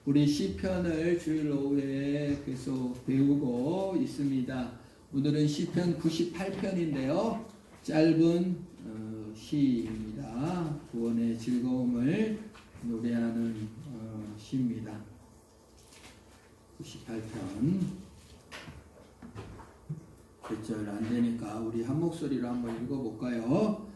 우리 시편을 주일 오후에 계속 배우고 있습니다. 오늘은 시편 98편인데요. 짧은 시입니다. 구원의 즐거움을 노래하는 시입니다. 98편. 몇 절 안 되니까 우리 한 목소리로 한번 읽어볼까요?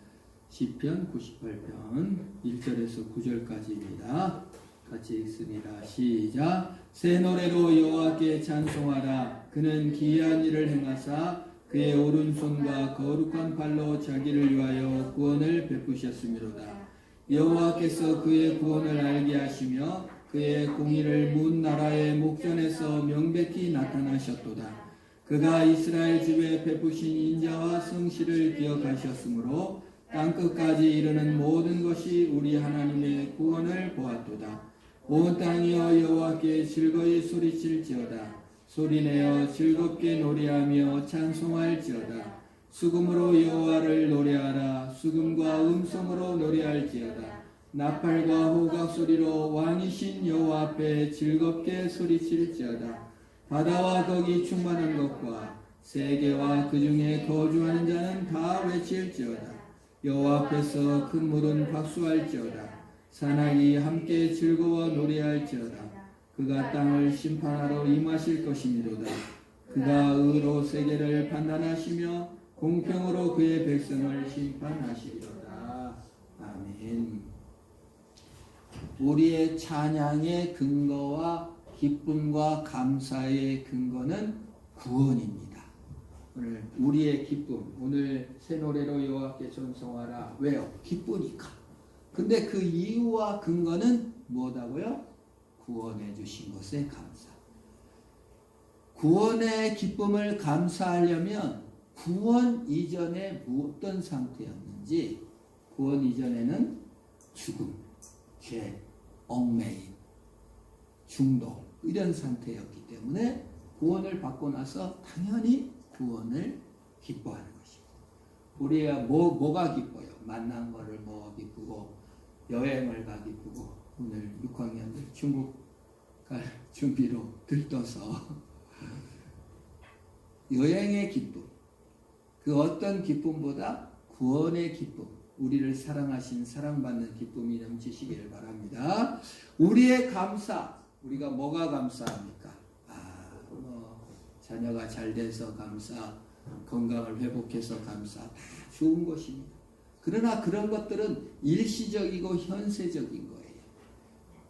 시편 98편 1절에서 9절까지입니다. 같이 읽습니다. 시작. 새 노래로 여호와께 찬송하라. 그는 기이한 일을 행하사 그의 오른손과 거룩한 팔로 자기를 위하여 구원을 베푸셨음이로다. 여호와께서 그의 구원을 알게 하시며 그의 공의를 문 나라의 목전에서 명백히 나타나셨도다. 그가 이스라엘 집에 베푸신 인자와 성실을 기억하셨으므로 땅끝까지 이르는 모든 것이 우리 하나님의 구원을 보았도다. 온 땅이여 여호와께 즐거이 소리칠지어다. 소리내어 즐겁게 노래하며 찬송할지어다. 수금으로 여호와를 노래하라. 수금과 음성으로 노래할지어다. 나팔과 호각 소리로 왕이신 여호와 앞에 즐겁게 소리칠지어다. 바다와 거기 충만한 것과 세계와 그 중에 거주하는 자는 다 외칠지어다. 여호와 앞에서 큰 물은 박수할지어다. 산악이 함께 즐거워 노래할지어다. 그가 땅을 심판하러 임하실 것이미로다. 그가 의로 세계를 판단하시며 공평으로 그의 백성을 심판하시리로다. 아멘. 우리의 찬양의 근거와 기쁨과 감사의 근거는 구원입니다. 오늘 우리의 기쁨, 오늘 새 노래로 여호와께 찬송하라. 왜요? 기쁘니까. 근데 그 이유와 근거는 뭐다고요? 구원해 주신 것에 감사. 구원의 기쁨을 감사하려면 구원 이전에 어떤 상태였는지, 구원 이전에는 죽음, 죄, 얽매임, 중독 이런 상태였기 때문에 구원을 받고 나서 당연히 구원을 기뻐하는 것입니다. 우리가 뭐가 기뻐요? 만난 거를 뭐 기쁘고, 여행을 가 기쁘고, 오늘 6학년들 중국 갈 준비로 들떠서 여행의 기쁨, 그 어떤 기쁨보다 구원의 기쁨, 우리를 사랑하신 사랑받는 기쁨이 넘치시기를 바랍니다. 우리의 감사, 우리가 뭐가 감사합니까? 자녀가 잘 돼서 감사, 건강을 회복해서 감사, 다 좋은 것입니다. 그러나 그런 것들은 일시적이고 현세적인 거예요.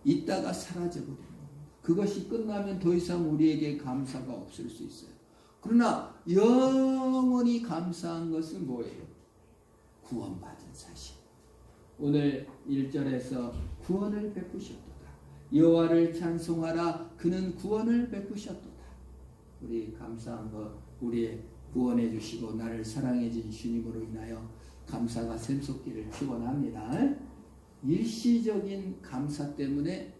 있다가 사라져버리는 겁니다. 그것이 끝나면 더 이상 우리에게 감사가 없을 수 있어요. 그러나 영원히 감사한 것은 뭐예요? 구원받은 사실. 오늘 1절에서 구원을 베푸셨도다. 여호와를 찬송하라. 그는 구원을 베푸셨도다. 우리 감사한 것, 우리의 구원해 주시고 나를 사랑해 주신 주님으로 인하여 감사가 샘솟기를 축원합니다. 일시적인 감사 때문에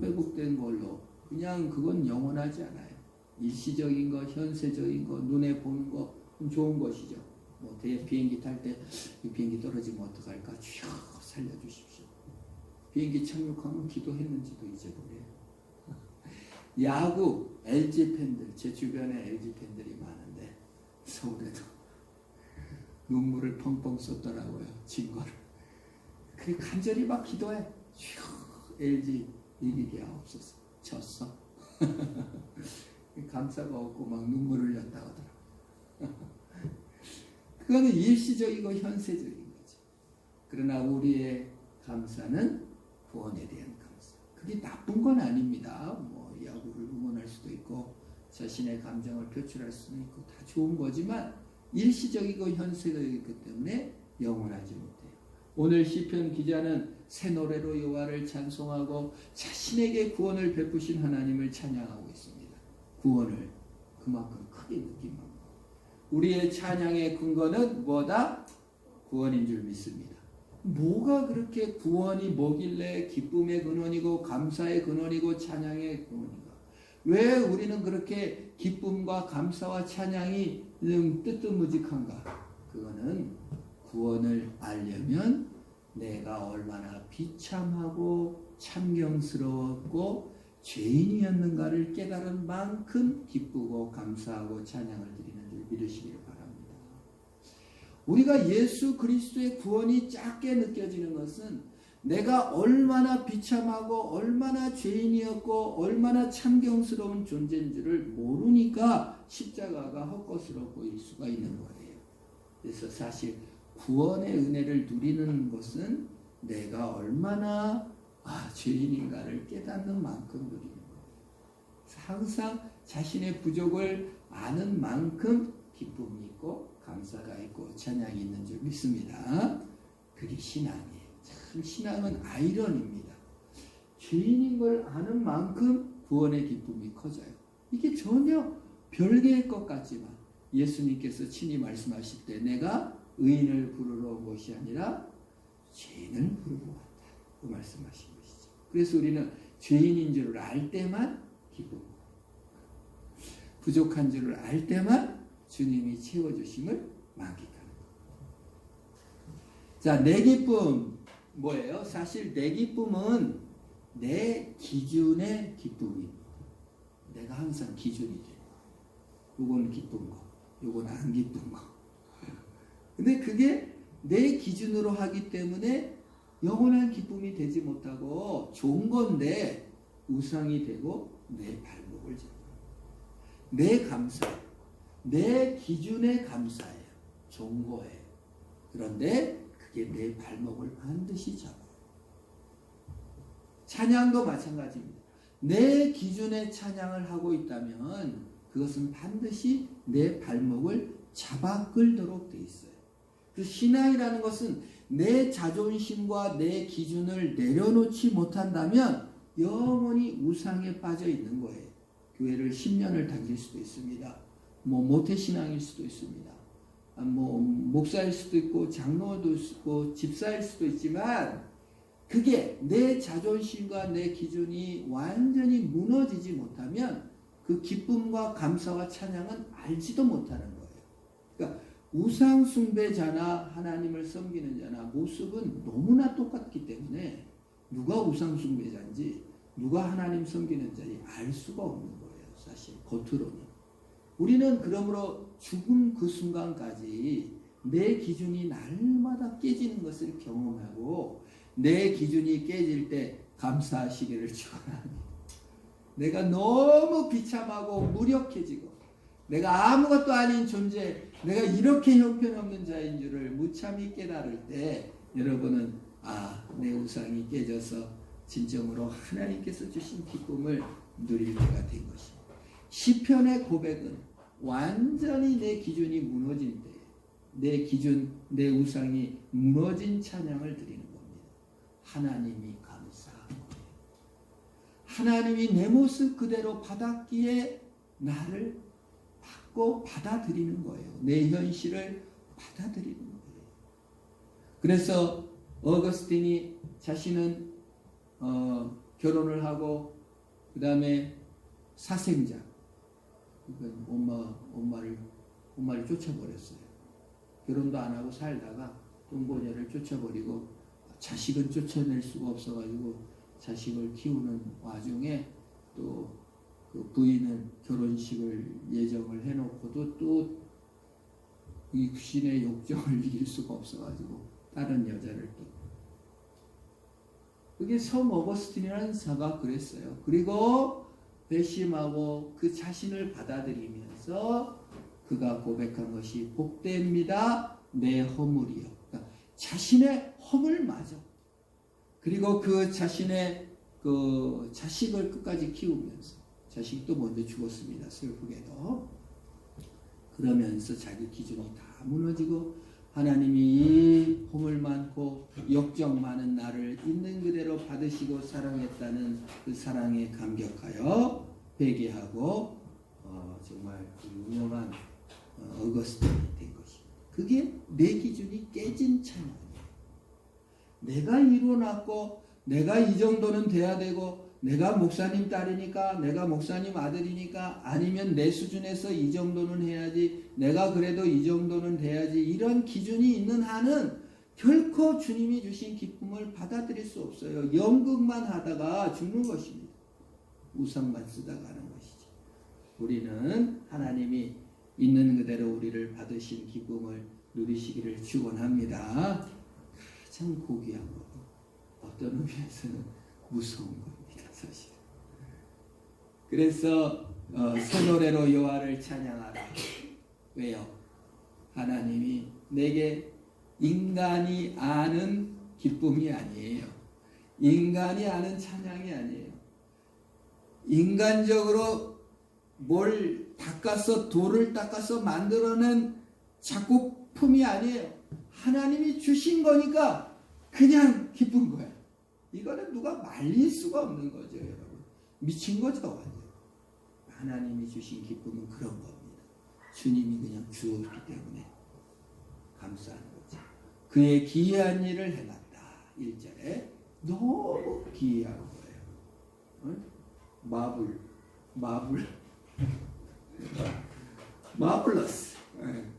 회복된 걸로 그냥 그건 영원하지 않아요. 일시적인 것, 현세적인 것, 눈에 보는 것 좋은 것이죠. 뭐 비행기 탈 때 이 비행기 떨어지면 어떡할까? 주여 살려주십시오. 비행기 착륙하면 기도했는지도 잊어버려요. 야구 LG 팬들, 제 주변에 LG 팬들이 많은데 서울에도 눈물을 펑펑 쏟더라고요. 진 거를. 그래 간절히 막 기도해. 주여 LG 이기게 하옵소서. 졌어. 감사가 없고 막 눈물을 흘렸다 하더라고요. 그거는 일시적이고 현세적인 거죠. 그러나 우리의 감사는 구원에 대한 감사. 그게 나쁜 건 아닙니다. 뭐 야구를 응원할 수도 있고 자신의 감정을 표출할 수도 있고 다 좋은 거지만 일시적이고 현세적이기 때문에 영원하지 못해요. 오늘 시편 기자는 새 노래로 여호와를 찬송하고 자신에게 구원을 베푸신 하나님을 찬양하고 있습니다. 구원을 그만큼 크게 느낀 겁니다. 우리의 찬양의 근거는 뭐다? 구원인 줄 믿습니다. 뭐가 그렇게 구원이 뭐길래 기쁨의 근원이고 감사의 근원이고 찬양의 근원인가? 왜 우리는 그렇게 기쁨과 감사와 찬양이 뜨뜻무직한가? 그거는 구원을 알려면 내가 얼마나 비참하고 참경스러웠고 죄인이었는가를 깨달은 만큼 기쁘고 감사하고 찬양을 드리는 줄 믿으시기를 바랍니다. 우리가 예수 그리스도의 구원이 작게 느껴지는 것은 내가 얼마나 비참하고 얼마나 죄인이었고 얼마나 참경스러운 존재인 줄을 모르니까 십자가가 헛것으로 보일 수가 있는 거예요. 그래서 사실 구원의 은혜를 누리는 것은 내가 얼마나 죄인인가를 깨닫는 만큼 누리는 거예요. 항상 자신의 부족을 아는 만큼 기쁨이 있고 감사가 있고 찬양이 있는 줄 믿습니다. 그게 신앙이에요. 참 신앙은 아이러니입니다. 죄인인 걸 아는 만큼 구원의 기쁨이 커져요. 이게 전혀 별개의 것 같지만 예수님께서 친히 말씀하실 때 내가 의인을 부르러 온 것이 아니라 죄인을 부르러 왔다고 말씀하신 것이죠. 그래서 우리는 죄인인 줄을 알 때만 기쁘고 부족한 줄을 알 때만 주님이 채워주심을 만끽하는 것. 자, 내 기쁨 뭐예요? 사실 내 기쁨은 내 기준의 기쁨입니다. 내가 항상 기준이 돼요. 요건 기쁜 거, 요건 안 기쁜 거. 근데 그게 내 기준으로 하기 때문에 영원한 기쁨이 되지 못하고 좋은 건데 우상이 되고 내 발목을 잡아요. 내 감사예요. 내 기준의 감사예요. 좋은 거예요. 그런데 그게 내 발목을 반드시 잡아요. 찬양도 마찬가지입니다. 내 기준의 찬양을 하고 있다면 그것은 반드시 내 발목을 잡아 끌도록 돼 있어요. 그 신앙이라는 것은 내 자존심과 내 기준을 내려놓지 못한다면 영원히 우상에 빠져 있는 거예요. 교회를 10년을 다닐 수도 있습니다. 모태신앙일 수도 있습니다. 목사일 수도 있고 장로도 있고 집사일 수도 있지만 그게 내 자존심과 내 기준이 완전히 무너지지 못하면 그 기쁨과 감사와 찬양은 알지도 못하는 거예요. 그러니까 우상 숭배자나 하나님을 섬기는 자나 모습은 너무나 똑같기 때문에 누가 우상 숭배자인지 누가 하나님 섬기는 자인지 알 수가 없는 거예요. 사실 겉으로는. 우리는 그러므로 죽음 그 순간까지 내 기준이 날마다 깨지는 것을 경험하고 내 기준이 깨질 때 감사하시기를 축원합니다. 내가 너무 비참하고 무력해지고 내가 아무것도 아닌 존재, 내가 이렇게 형편없는 자인 줄을 무참히 깨달을 때 여러분은 내 우상이 깨져서 진정으로 하나님께서 주신 기쁨을 누릴 때가 된 것입니다. 시편의 고백은 완전히 내 기준이 무너진 때에 내 기준, 내 우상이 무너진 찬양을 드리는 겁니다. 하나님이 감사한 거예요. 하나님이 내 모습 그대로 받았기에 나를 받고 받아들이는 거예요. 내 현실을 받아들이는 거예요. 그래서 어거스틴이 자신은 결혼을 하고 그 다음에 사생자 엄마를 쫓아버렸어요. 결혼도 안 하고 살다가 동거녀를 쫓아버리고 자식은 쫓아낼 수가 없어가지고 자식을 키우는 와중에 또 그 부인은 결혼식을 예정을 해놓고도 또 이 귀신의 욕정을 이길 수가 없어가지고 다른 여자를 또 그게 성 어거스틴이라는 사가 그랬어요. 그리고 배심하고 그 자신을 받아들이면서 그가 고백한 것이 복됩니다. 내 허물이요. 그러니까 자신의 허물마저 그리고 그 자신의 그 자식을 끝까지 키우면서 자식도 먼저 죽었습니다. 슬프게도. 그러면서 자기 기준이 다 무너지고 하나님이 허물 많고 역정 많은 나를 있는 그대로 받으시고 사랑했다는 그 사랑에 감격하여 회개하고 정말 유명한 어거스틴이 된 것입니다. 그게 내 기준이 깨진 찬양이에요. 내가 이루어놨고 내가 이 정도는 돼야 되고 내가 목사님 딸이니까 내가 목사님 아들이니까 아니면 내 수준에서 이 정도는 해야지 내가 그래도 이 정도는 돼야지 이런 기준이 있는 한은 결코 주님이 주신 기쁨을 받아들일 수 없어요. 연극만 하다가 죽는 것입니다. 우상만 쓰다가 하는 것이지. 우리는 하나님이 있는 그대로 우리를 받으신 기쁨을 누리시기를 축원합니다. 참 고귀한 거고 어떤 의미에서는 무서운 겁니다, 사실. 그래서 새 노래로 여호와를 찬양하라. 왜요? 하나님이 내게 인간이 아는 기쁨이 아니에요. 인간이 아는 찬양이 아니에요. 인간적으로 뭘 닦아서 돌을 닦아서 만들어낸 작곡품이 아니에요. 하나님이 주신 거니까 그냥 기쁜 거야. 이거는 누가 말릴 수가 없는 거죠, 여러분. 미친 거죠, 완전. 하나님이 주신 기쁨은 그런 겁니다. 주님이 그냥 주었기 때문에 감사한 거죠. 그의 기이한 일을 해놨다. 1절에 너무 기이한 거예요. 마블러스.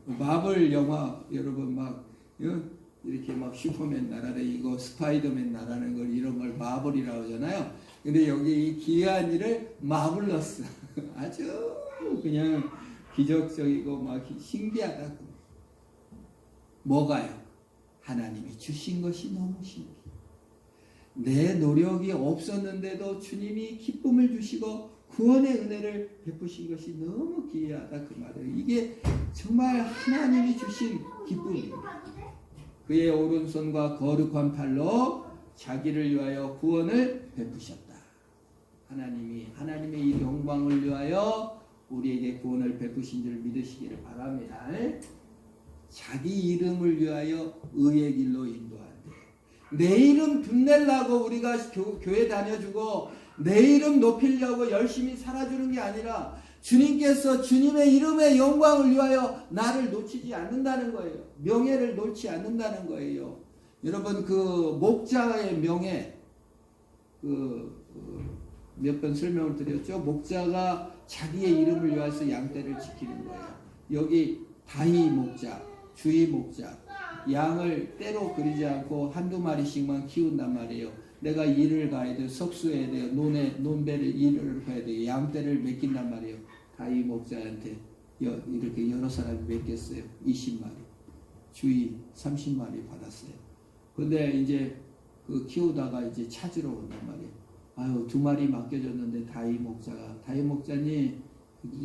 마블 영화 여러분 막 이렇게 막 슈퍼맨 날아다니고 스파이더맨 날아다니는 걸 이런 걸 마블이라고 하잖아요. 근데 여기 이 기이한 일을 마블러스. 아주 그냥 기적적이고 막 신기하다. 뭐가요? 하나님이 주신 것이 너무 신기해. 내 노력이 없었는데도 주님이 기쁨을 주시고 구원의 은혜를 베푸신 것이 너무 기이하다 그 말이에요. 이게 정말 하나님이 주신 기쁨입니다. 그의 오른손과 거룩한 팔로 자기를 위하여 구원을 베푸셨다. 하나님의 이 영광을 위하여 우리에게 구원을 베푸신 줄 믿으시기를 바랍니다. 자기 이름을 위하여 의의 길로 인도한대. 내 이름 빛내려고 우리가 교회 다녀주고 내 이름 높이려고 열심히 살아주는 게 아니라 주님께서 주님의 이름의 영광을 위하여 나를 놓치지 않는다는 거예요. 명예를 놓지 않는다는 거예요. 여러분 그 목자의 명예 몇 번 설명을 드렸죠. 목자가 자기의 이름을 위해서 양떼를 지키는 거예요. 여기 다희 목자, 주의 목자, 양을 때로 그리지 않고 한두 마리씩만 키운단 말이에요. 내가 일을 가야 돼요. 석수해야 돼요. 논배를 일을 해야 돼요. 양떼를 맡긴단 말이에요. 다희 목자한테 이렇게 여러 사람이 맡겼어요. 20마리. 주의 30마리 받았어요. 근데 이제 그 키우다가 이제 찾으러 온단 말이에요. 아유, 2마리 맡겨줬는데 다희 목자님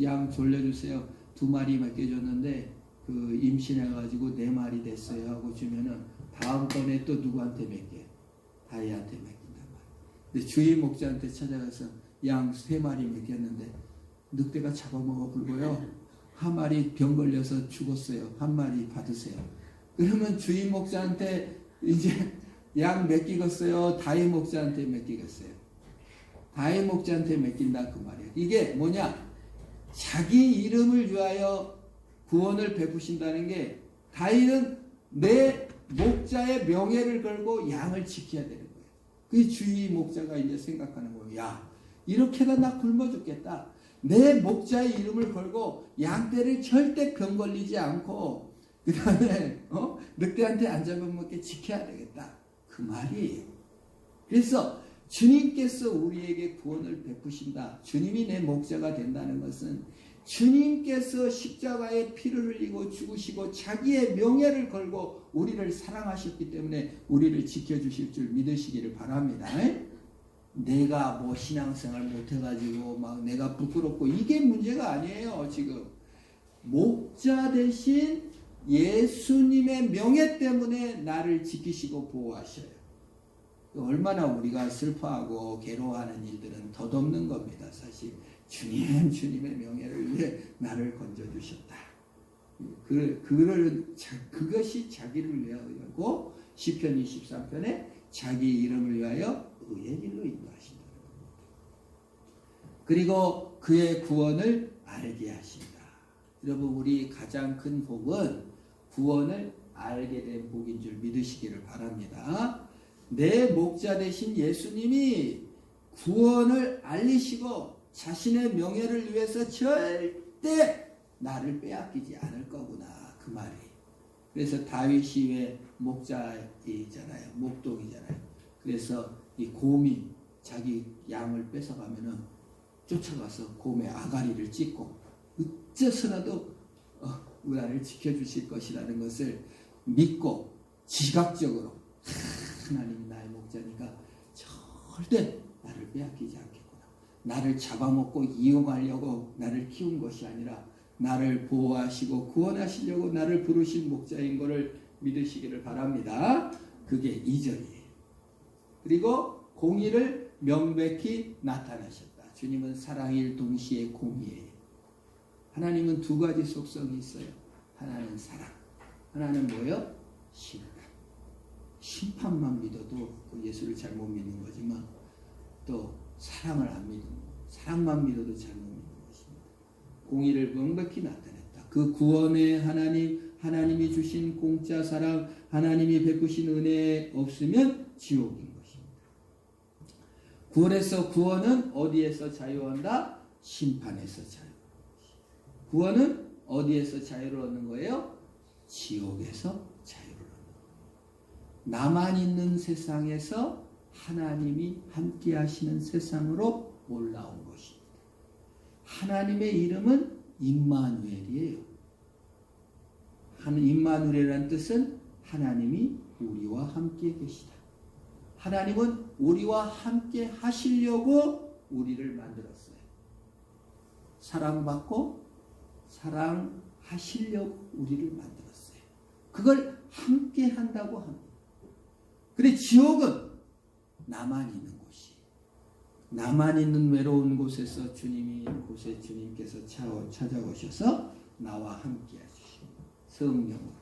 양 졸려주세요. 2마리 맡겨줬는데 그 임신해가지고 4마리 됐어요 하고 주면은 다음번에 또 누구한테 맡겨요? 다희한테 맡긴단 말이에요. 근데 주의 목자한테 찾아가서 양 3마리 맡겼는데 늑대가 잡아먹어 불고요. 한 마리 병 걸려서 죽었어요. 한 마리 받으세요. 그러면 주의 목자한테 이제 양 맡기겠어요? 다희 목자한테 맡기겠어요? 다희 목자한테 맡긴다 그 말이에요. 이게 뭐냐? 자기 이름을 위하여 구원을 베푸신다는 게 다희는 내 목자의 명예를 걸고 양을 지켜야 되는 거예요. 그 주의 목자가 이제 생각하는 거예요. 야, 이렇게가 나 굶어 죽겠다. 내 목자의 이름을 걸고 양떼를 절대 병 걸리지 않고 그 다음에 늑대한테 안 잡아먹게 지켜야 되겠다. 그 말이에요. 그래서 주님께서 우리에게 구원을 베푸신다. 주님이 내 목자가 된다는 것은 주님께서 십자가에 피를 흘리고 죽으시고 자기의 명예를 걸고 우리를 사랑하셨기 때문에 우리를 지켜주실 줄 믿으시기를 바랍니다. 내가 뭐 신앙생활 못해가지고 막 내가 부끄럽고 이게 문제가 아니에요. 지금 목자 대신 예수님의 명예 때문에 나를 지키시고 보호하셔요. 얼마나 우리가 슬퍼하고 괴로워하는 일들은 덧없는 겁니다. 사실 주님의 명예를 위해 나를 건져주셨다. 그것이 자기를 위하여고 시편 23편에 자기 이름을 위하여 의의 길로 인도하신다. 그리고 그의 구원을 알게 하신다. 여러분 우리 가장 큰 복은 구원을 알게 된 복인 줄 믿으시기를 바랍니다. 내 목자 되신 예수님이 구원을 알리시고 자신의 명예를 위해서 절대 나를 빼앗기지 않을 거구나 그 말이. 그래서 다윗이 왜 목자이잖아요. 목동이잖아요. 그래서 이 곰이 자기 양을 뺏어가면은 쫓아가서 곰의 아가리를 찢고 어째서라도 나를 지켜주실 것이라는 것을 믿고 지각적으로 하나님이 나의 목자니까 절대 나를 빼앗기지 않겠구나. 나를 잡아먹고 이용하려고 나를 키운 것이 아니라 나를 보호하시고 구원하시려고 나를 부르신 목자인 것을 믿으시기를 바랍니다. 그게 2절이에요. 그리고 공의를 명백히 나타내셨다. 주님은 사랑일 동시에 공의예요. 하나님은 두 가지 속성이 있어요. 하나는 사랑, 하나는 뭐예요? 심판. 심판만 믿어도 예수를 잘못 믿는 거지만 또 사랑을 안 믿는 거, 사랑만 믿어도 잘못 믿는 것입니다. 공의를 명백히 나타냈다. 그 구원의 하나님, 하나님이 주신 공짜 사랑, 하나님이 베푸신 은혜 없으면 지옥인 것입니다. 구원은 어디에서 자유한다? 심판에서 자유. 구원은 어디에서 자유를 얻는 거예요? 지옥에서 자유를 얻는 거예요. 나만 있는 세상에서 하나님이 함께 하시는 세상으로 올라온 것입니다. 하나님의 이름은 임마누엘이에요. 임마누엘이라는 뜻은 하나님이 우리와 함께 계시다. 하나님은 우리와 함께 하시려고 우리를 만들었어요. 사랑받고 사랑하시려고 우리를 만들었어요. 그걸 함께 한다고 합니다. 그런데 지옥은 나만 있는 곳이에요. 나만 있는 외로운 곳에서 주님께서 찾아오셔서 나와 함께 해주시고 성령으로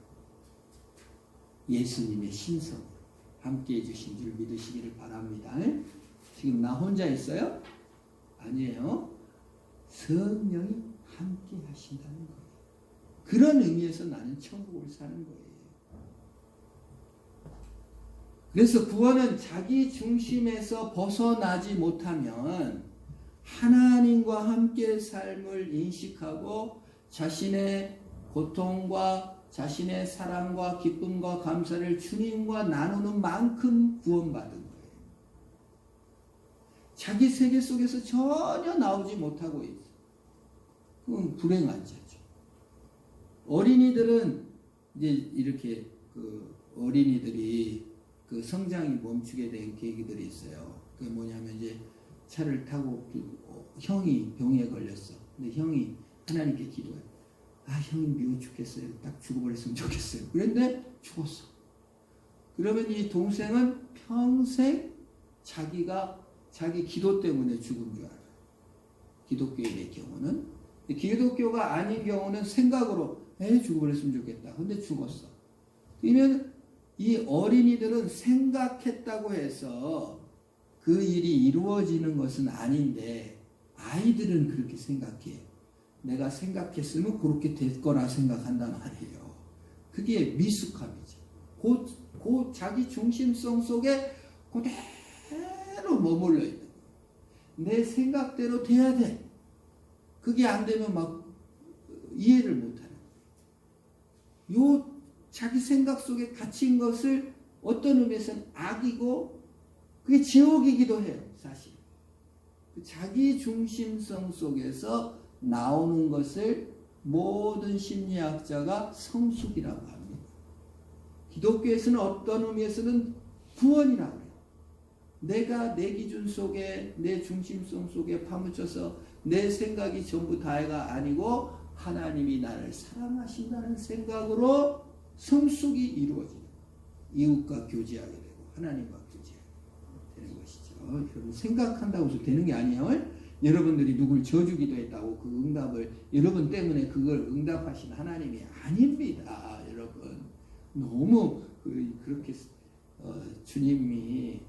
예수님의 신성으로 함께 해주신 줄 믿으시기를 바랍니다. 지금 나 혼자 있어요? 아니에요. 성령이 함께 하신다는 거예요. 그런 의미에서 나는 천국을 사는 거예요. 그래서 구원은 자기 중심에서 벗어나지 못하면 하나님과 함께 삶을 인식하고 자신의 고통과 자신의 사랑과 기쁨과 감사를 주님과 나누는 만큼 구원받은 거예요. 자기 세계 속에서 전혀 나오지 못하고 있어요. 그건 불행한 자죠. 어린이들은 이제 이렇게 어린이들이 성장이 멈추게 된 계기들이 있어요. 그게 뭐냐면 이제 차를 타고 형이 병에 걸렸어. 근데 형이 하나님께 기도해. 형이 미워 죽겠어요. 딱 죽어버렸으면 좋겠어요. 그런데 죽었어. 그러면 이 동생은 평생 자기 기도 때문에 죽은 줄 알아요. 기독교인의 경우는. 기독교가 아닌 경우는 생각으로 죽어버렸으면 좋겠다. 근데 죽었어. 그러면 이 어린이들은 생각했다고 해서 그 일이 이루어지는 것은 아닌데 아이들은 그렇게 생각해요. 내가 생각했으면 그렇게 될 거라 생각한단 말이에요. 그게 미숙함이죠. 그 자기 중심성 속에 그대로 머물러 있는 거예요. 내 생각대로 돼야 돼. 그게 안 되면 막 이해를 못하는 거예요. 요 자기 생각 속에 갇힌 것을 어떤 의미에서는 악이고 그게 지옥이기도 해요. 사실. 자기 중심성 속에서 나오는 것을 모든 심리학자가 성숙이라고 합니다. 기독교에서는 어떤 의미에서는 구원이라고 해요. 내가 내 기준 속에 내 중심성 속에 파묻혀서 내 생각이 전부 다가 아니고 하나님이 나를 사랑하신다는 생각으로 성숙이 이루어지는 이웃과 교제하게 되고 하나님과 교제하게 되는 것이죠. 여러분 생각한다고 해서 되는 게 아니에요. 여러분들이 누굴 저주기도 했다고 그 응답을 여러분 때문에 그걸 응답하신 하나님이 아닙니다. 여러분 너무 그렇게 주님이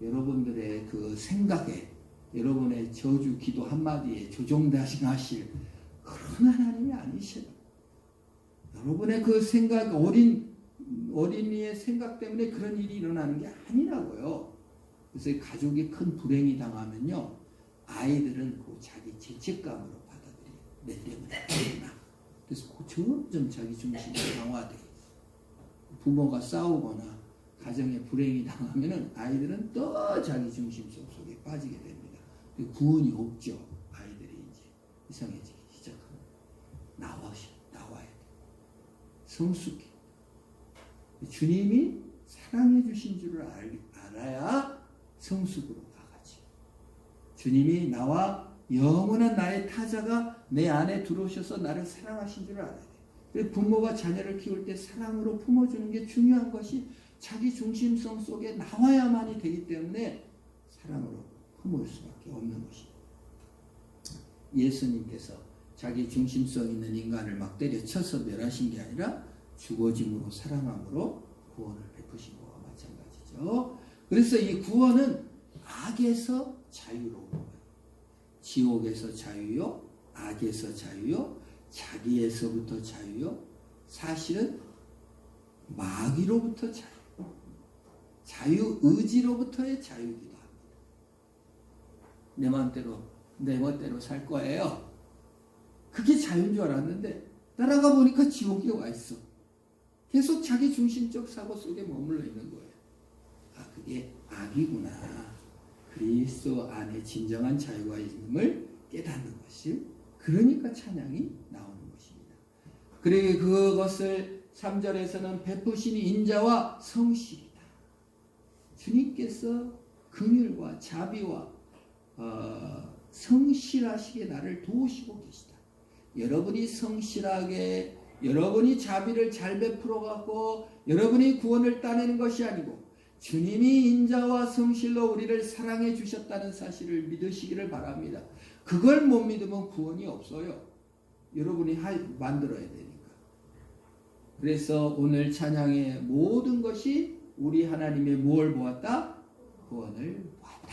여러분들의 그 생각에 여러분의 저주 기도 한마디에 조종하실 그런 하나님이 아니시다. 여러분의 그 생각 어린이의 생각 때문에 그런 일이 일어나는 게 아니라고요. 그래서 가족이 큰 불행이 당하면요. 아이들은 그 자기 죄책감으로 받아들여요. 내 때문에 그랬나. 그래서 점점 자기 중심이 강화돼요. 부모가 싸우거나 가정에 불행이 당하면은 아이들은 또 자기 중심성 속에 빠지게 됩니다. 구원이 없죠. 아이들. 이상해지기 시작합니다. 나와야 돼. 성숙해. 주님이 사랑해 주신 줄을 알아야 성숙으로 가가지. 주님이 나와 영원한 나의 타자가 내 안에 들어오셔서 나를 사랑하신 줄을 알아야 돼. 그래서 부모가 자녀를 키울 때 사랑으로 품어주는 게 중요한 것이 자기 중심성 속에 나와야만이 되기 때문에 사랑으로 품을 수밖에 없는 것입니다. 예수님께서 자기 중심성 있는 인간을 막 때려쳐서 멸하신 게 아니라 죽어짐으로 사랑함으로 구원을 베푸신 것과 마찬가지죠. 그래서 이 구원은 악에서 자유로운 거예요. 지옥에서 자유요, 악에서 자유요, 자기에서부터 자유요, 사실은 마귀로부터 자유, 자유의지로부터의 자유이기도 합니다. 내 멋대로 살 거예요. 그게 자유인 줄 알았는데 따라가 보니까 지옥에 와 있어. 계속 자기 중심적 사고 속에 머물러 있는 거예요. 아, 그게 악이구나. 그리스도 안에 진정한 자유가 있음을 깨닫는 것이, 그러니까 찬양이 나오는 것입니다. 그리고 그것을 3절에서는 베푸신 인자와 성실이다. 주님께서 긍휼과 자비와 성실하시게 나를 도우시고 계시다. 여러분이 성실하게, 여러분이 자비를 잘 베풀어 갖고 여러분이 구원을 따내는 것이 아니고 주님이 인자와 성실로 우리를 사랑해 주셨다는 사실을 믿으시기를 바랍니다. 그걸 못 믿으면 구원이 없어요. 여러분이 만들어야 되니까. 그래서 오늘 찬양의 모든 것이 우리 하나님의 무엇을 보았다? 구원을 보았다.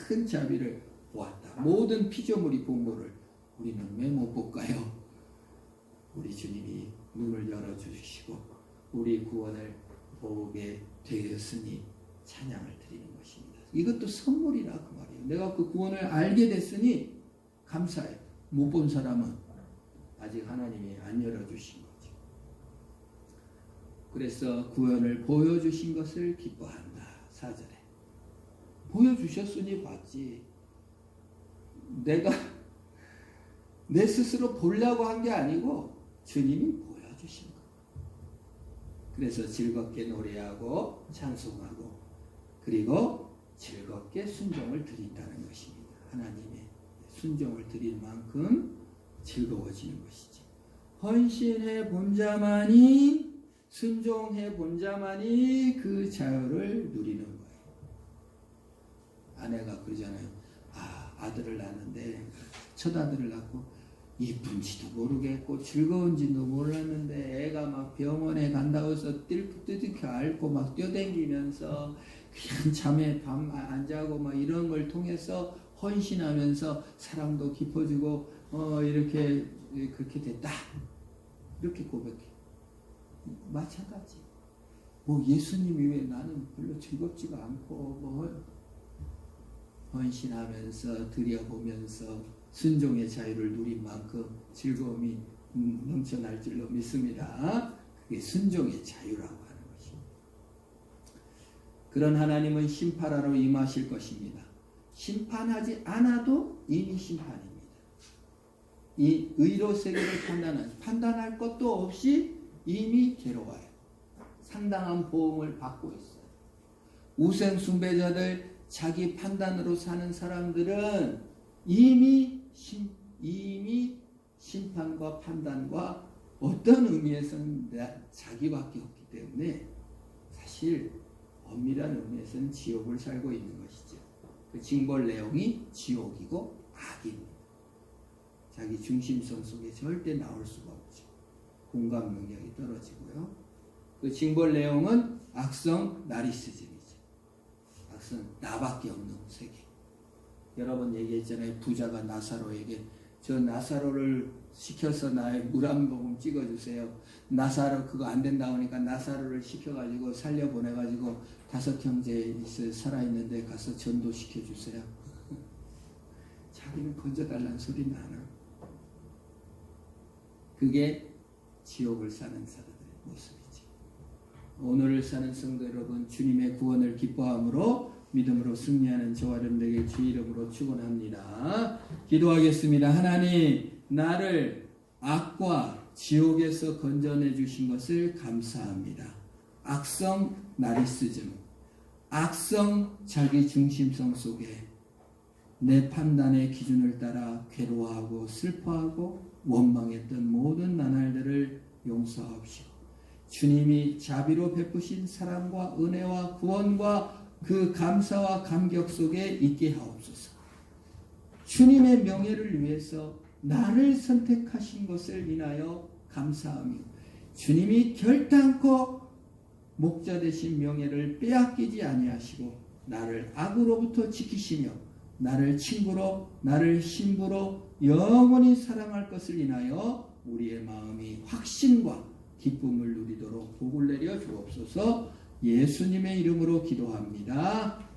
큰 자비를 보았다. 모든 피조물이 본 것을 우리는 왜 못 볼까요? 우리 주님이 눈을 열어주시고 우리 구원을 보게 되었으니 찬양을 드리는 것입니다. 이것도 선물이라 그 말이에요. 내가 그 구원을 알게 됐으니 감사해. 못 본 사람은 아직 하나님이 안 열어주신 거죠. 그래서 구원을 보여주신 것을 기뻐한다. 4절에 보여주셨으니 봤지. 내가 내 스스로 보려고 한 게 아니고 주님이 보여주신 거. 그래서 즐겁게 노래하고 찬송하고 그리고 즐겁게 순종을 드린다는 것입니다. 하나님의 순종을 드릴 만큼 즐거워지는 것이지. 헌신해 본 자만이, 순종해 본 자만이 그 자유를 누리는 거예요. 아내가 그러잖아요. 아들을 낳았는데 첫 아들을 낳고 이쁜지도 모르겠고 즐거운지도 몰랐는데 애가 막 병원에 간다고 해서 띠득 앓고 막 뛰어다니면서 그냥 잠에 밤 안 자고 막 이런 걸 통해서 헌신하면서 사랑도 깊어지고 이렇게 그렇게 됐다. 이렇게 고백해. 마찬가지. 뭐 예수님이 왜 나는 별로 즐겁지가 않고 뭐 헌신하면서 드려보면서 순종의 자유를 누린 만큼 즐거움이 넘쳐날 줄로 믿습니다. 그게 순종의 자유라고 하는 것입니다. 그런 하나님은 심판하러 임하실 것입니다. 심판하지 않아도 이미 심판입니다. 이 의로 세계를 판단할 것도 없이 이미 괴로워요. 상당한 보응을 받고 있어요. 우상 숭배자들, 자기 판단으로 사는 사람들은 이미 심판과 판단과 어떤 의미에서는 자기밖에 없기 때문에 사실 엄밀한 의미에서는 지옥을 살고 있는 것이죠. 그 징벌 내용이 지옥이고 악입니다. 자기 중심성 속에 절대 나올 수가 없죠. 공감 능력이 떨어지고요. 그 징벌 내용은 악성 나리시즘이죠. 악성 나밖에 없는 세계. 여러 번 얘기했잖아요. 부자가 나사로에게 저 나사로를 시켜서 나의 물 한 모금 찍어주세요. 나사로 그거 안 된다고 하니까 나사로를 시켜가지고 살려보내가지고 5 형제 살아있는데 가서 전도시켜주세요. 자기는 건져달라는 소리는 안 하고. 그게 지옥을 사는 사람들의 모습이지. 오늘을 사는 성도 여러분, 주님의 구원을 기뻐함으로 믿음으로 승리하는 저와 여러분에게 주 이름으로 축원합니다. 기도하겠습니다. 하나님, 나를 악과 지옥에서 건져내 주신 것을 감사합니다. 악성 나리시즘, 악성 자기 중심성 속에 내 판단의 기준을 따라 괴로워하고 슬퍼하고 원망했던 모든 나날들을 용서하옵시고 주님이 자비로 베푸신 사랑과 은혜와 구원과 그 감사와 감격 속에 있게 하옵소서. 주님의 명예를 위해서 나를 선택하신 것을 인하여 감사하며 주님이 결단코 목자 되신 명예를 빼앗기지 아니하시고 나를 악으로부터 지키시며 나를 친구로 나를 신부로 영원히 사랑할 것을 인하여 우리의 마음이 확신과 기쁨을 누리도록 복을 내려 주옵소서. 예수님의 이름으로 기도합니다.